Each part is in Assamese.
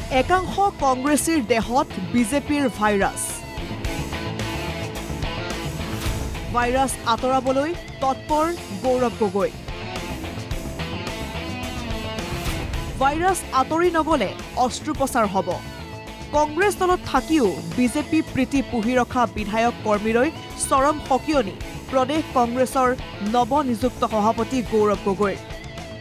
একাংশ কংগ্ৰেছীৰ দেহত বিজেপিৰ ভাইৰাছ আঁতৰাবলৈ তৎপৰ গৌৰৱ গগৈ ভাইৰাছ আঁতৰি নগলে অস্ত্ৰোপচাৰ হ'ব কংগ্ৰেছ দলত থাকিও বিজেপি প্ৰীতি পুহি ৰখা বিধায়ক কৰ্মীলৈ চৰম সকিয়নি প্ৰদেশ কংগ্ৰেছৰ নৱনিযুক্ত সভাপতি গৌৰৱ গগৈ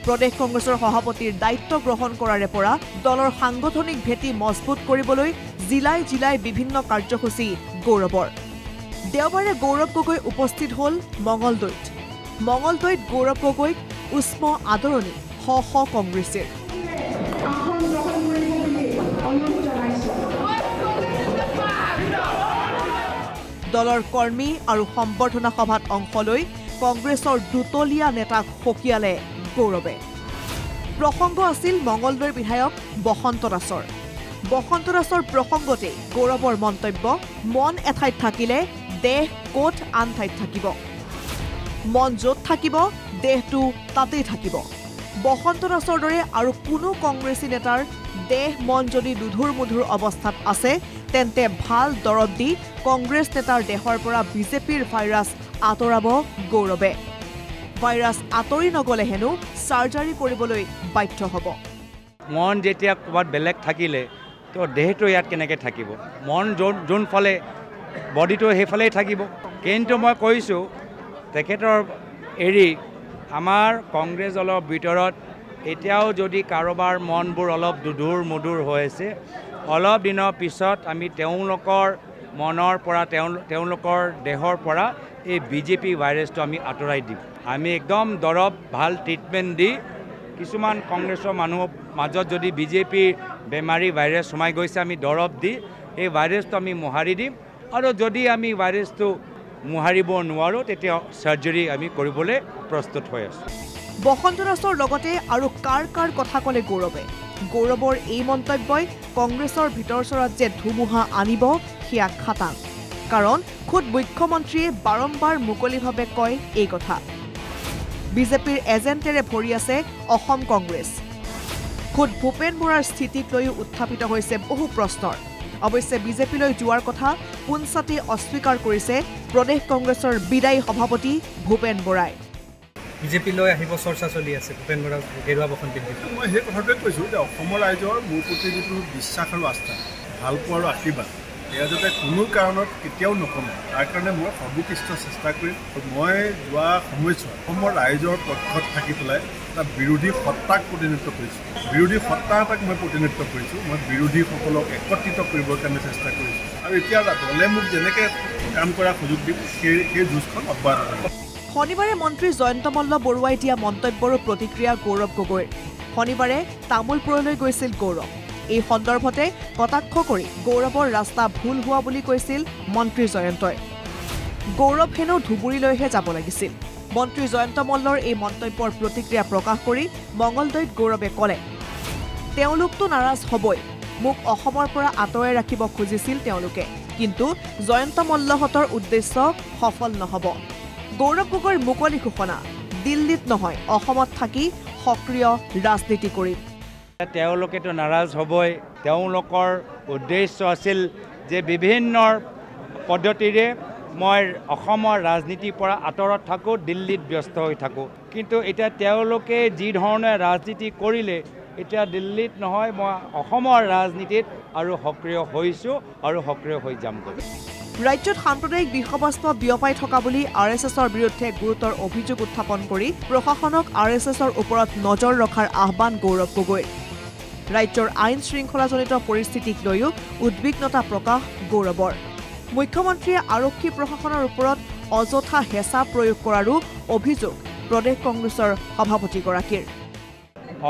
প্ৰদেশ কংগ্ৰেছৰ সভাপতিৰ দায়িত্ব গ্ৰহণ কৰাৰে পৰা দলৰ সাংগঠনিক ভেটি মজবুত কৰিবলৈ জিলাই জিলাই বিভিন্ন কাৰ্যসূচী গৌৰৱৰ দেওবাৰে গৌৰৱ গগৈ উপস্থিত হ'ল মঙলদৈত গৌৰৱ গগৈক উষ্ম আদৰণি শ কংগ্ৰেছীৰ দলৰ কৰ্মী আৰু সম্বৰ্ধনা সভাত অংশ লৈ কংগ্ৰেছৰ দুতলীয়া নেতাক সকিয়ালে গৌৰৱে প্ৰসংগ আছিল মঙলদৈৰ বিধায়ক বসন্ত দাসৰ প্ৰসংগতে গৌৰৱৰ মন্তব্য মন এঠাইত থাকিলে দেহ কোট আন ঠাইত থাকিব মন য'ত থাকিব দেহটো তাতেই থাকিব বসন্ত দাসৰ দৰে আৰু কোনো কংগ্ৰেছী নেতাৰ দেহ মন যদি দুধুৰ মুধুৰ অৱস্থাত আছে তেন্তে ভাল দৰৱ দি কংগ্ৰেছ নেতাৰ দেহৰ পৰা বিজেপিৰ ভাইৰাছ আঁতৰাব গৌৰৱে ভাইৰাছ আঁতৰি নগলে হেনো চাৰ্জাৰী কৰিবলৈ বাধ্য হ'ব মন যেতিয়া ক'ৰবাত বেলেগ থাকিলে তো দেহটো ইয়াত কেনেকৈ থাকিব মন যোনফালে বডিটো সেইফালেই থাকিব কিন্তু মই কৈছোঁ তেখেতৰ এৰি আমাৰ কংগ্ৰেছ দলৰ ভিতৰত এতিয়াও যদি কাৰোবাৰ মনবোৰ অলপ দুধুৰ মুধুৰ হৈ আছে অলপ দিনৰ পিছত আমি তেওঁলোকৰ মনৰ পৰা তেওঁলোকৰ দেহৰ পৰা এই বিজেপি ভাইৰাছটো আমি আঁতৰাই দিম আমি একদম দৰৱ ভাল ট্ৰিটমেণ্ট দি কিছুমান কংগ্ৰেছৰ মানুহৰ মাজত যদি বিজেপিৰ বেমাৰী ভাইৰাছ সোমাই গৈছে আমি দৰৱ দি এই ভাইৰাছটো আমি মোহাৰি দিম আৰু যদি আমি ভাইৰাছটো মোহাৰিব নোৱাৰোঁ তেতিয়া চাৰ্জাৰী আমি কৰিবলৈ প্ৰস্তুত হৈ আছোঁ বসন্ত দাসৰ লগতে আৰু কাৰ কথা ক'লে গৌৰৱৰ এই মন্তব্যই কংগ্ৰেছৰ ভিতৰ চৰাত যে ধুমুহা আনিব সেয়া খাটাং কাৰণ খুদ মুখ্যমন্ত্ৰীয়ে বাৰম্বাৰ মুকলিভাৱে কয় এই কথা বিজেপিৰ এজেণ্টেৰে ভৰি আছে অসম কংগ্ৰেছ খুদ ভূপেন বৰাৰ স্থিতিক লৈও উত্থাপিত হৈছে বহু প্ৰশ্নৰ অৱশ্যে বিজেপিলৈ যোৱাৰ কথা পোনচাতে অস্বীকাৰ কৰিছে প্ৰদেশ কংগ্ৰেছৰ বিদায়ী সভাপতি ভূপেন বৰাই বিজেপিলৈ আহিব চৰ্চা চলি আছে ভূপেন বৰা গেৰুৱা বসন পিন্ধি মই সেই কথাটোৱে কৈছোঁ যে অসমৰ ৰাইজৰ মোৰ প্ৰতি যিটো বিশ্বাস আৰু আস্থা ভালপোৱা আৰু আশীৰ্বাদ এয়া যাতে কোনো কাৰণত কেতিয়াও নকমে তাৰ কাৰণে মই সৰ্বোকৃষ্ট চেষ্টা কৰিম মই যোৱা সময়ছোৱাত অসমৰ ৰাইজৰ পক্ষত থাকি পেলাই এটা বিৰোধী সত্তাক প্ৰতিনিধিত্ব কৰিছোঁ বিৰোধী সত্তা এটাক মই প্ৰতিনিধিত্ব কৰিছোঁ মই বিৰোধীসকলক একত্ৰিত কৰিবৰ কাৰণে চেষ্টা কৰিছোঁ আৰু এতিয়া দলে মোক যেনেকৈ কাম কৰাৰ সুযোগ দিব সেই যুঁজখন অব্যাহত থাকিব শনিবাৰে মন্ত্ৰী জয়ন্ত মল্ল বৰুৱাই দিয়া মন্তব্যৰো প্ৰতিক্ৰিয়া গৌৰৱ গগৈৰ শনিবাৰে তামোলপুৰলৈ গৈছিল গৌৰৱ এই সন্দৰ্ভতে কটাক্ষ কৰি গৌৰৱৰ ৰাস্তা ভুল হোৱা বুলি কৈছিল মন্ত্ৰী জয়ন্তই গৌৰৱ হেনো ধুবুৰীলৈহে যাব লাগিছিল মন্ত্ৰী জয়ন্ত মল্লৰ এই মন্তব্যৰ প্ৰতিক্ৰিয়া প্ৰকাশ কৰি মঙলদৈত গৌৰৱে ক'লে তেওঁলোকতো নাৰাজ হ'বই মোক অসমৰ পৰা আঁতৰাই ৰাখিব খুজিছিল তেওঁলোকে কিন্তু জয়ন্ত মল্লহঁতৰ উদ্দেশ্য সফল নহ'ব গৌৰৱ গগৈৰ মুকলি ঘোষণা দিল্লীত নহয় অসমত থাকি সক্ৰিয় ৰাজনীতি কৰিম তেওঁলোকেতো নাৰাজ হ'বই তেওঁলোকৰ উদ্দেশ্য আছিল যে বিভিন্ন পদ্ধতিৰে মই অসমৰ ৰাজনীতিৰ পৰা আঁতৰত থাকোঁ দিল্লীত ব্যস্ত হৈ থাকোঁ কিন্তু এতিয়া তেওঁলোকে যি ধৰণে ৰাজনীতি কৰিলে এতিয়া দিল্লীত নহয় মই অসমৰ ৰাজনীতিত আৰু সক্ৰিয় হৈছোঁ আৰু সক্ৰিয় হৈ যামগৈ ৰাজ্যত সাম্প্ৰদায়িক বিষবস্ত বিয়পাই থকা বুলি আৰএছএছৰ বিৰুদ্ধে গুৰুতৰ অভিযোগ উত্থাপন কৰি প্ৰশাসনক আৰএছএছৰ ওপৰত নজৰ ৰখাৰ আহ্বান গৌৰৱ গগৈৰ ৰাজ্যৰ আইন শৃংখলাজনিত পৰিস্থিতিক লৈও উদ্বিগ্নতা প্ৰকাশ গৌৰৱৰ মুখ্যমন্ত্ৰীয়ে আৰক্ষী প্ৰশাসনৰ ওপৰত অযথা হেঁচা প্ৰয়োগ কৰাৰো অভিযোগ প্ৰদেশ কংগ্ৰেছৰ সভাপতিগৰাকীৰ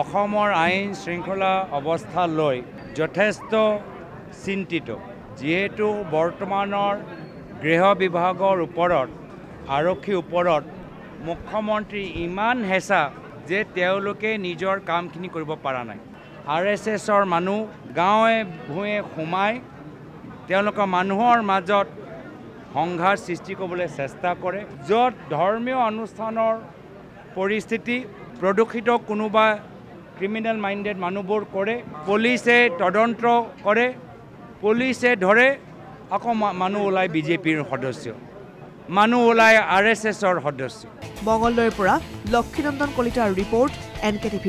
অসমৰ আইন শৃংখলা অৱস্থা লৈ যথেষ্ট চিন্তিত যিহেতু বৰ্তমানৰ গৃহ বিভাগৰ ওপৰত আৰক্ষীৰ ওপৰত মুখ্যমন্ত্ৰী ইমান হেঁচা যে তেওঁলোকে নিজৰ কামখিনি কৰিব পৰা নাই আৰএছএছৰ মানুহ গাঁৱে ভূঞে সোমাই তেওঁলোকৰ মানুহৰ মাজত সংঘাত সৃষ্টি কৰিবলৈ চেষ্টা কৰে য'ত ধৰ্মীয় অনুষ্ঠানৰ পৰিস্থিতি প্ৰদূষিত কোনোবা ক্ৰিমিনেল মাইণ্ডেড মানুহবোৰ কৰে, পুলিচে তদন্ত কৰে, পুলিচে ধৰে, আকৌ মানুহ ওলায় বিজেপিৰ সদস্য, মানুহ ওলায় RSSৰ সদস্য। মঙলদৈৰ পৰা লক্ষীনন্দন কলিতাৰ ৰিপৰ্ট NKTV+।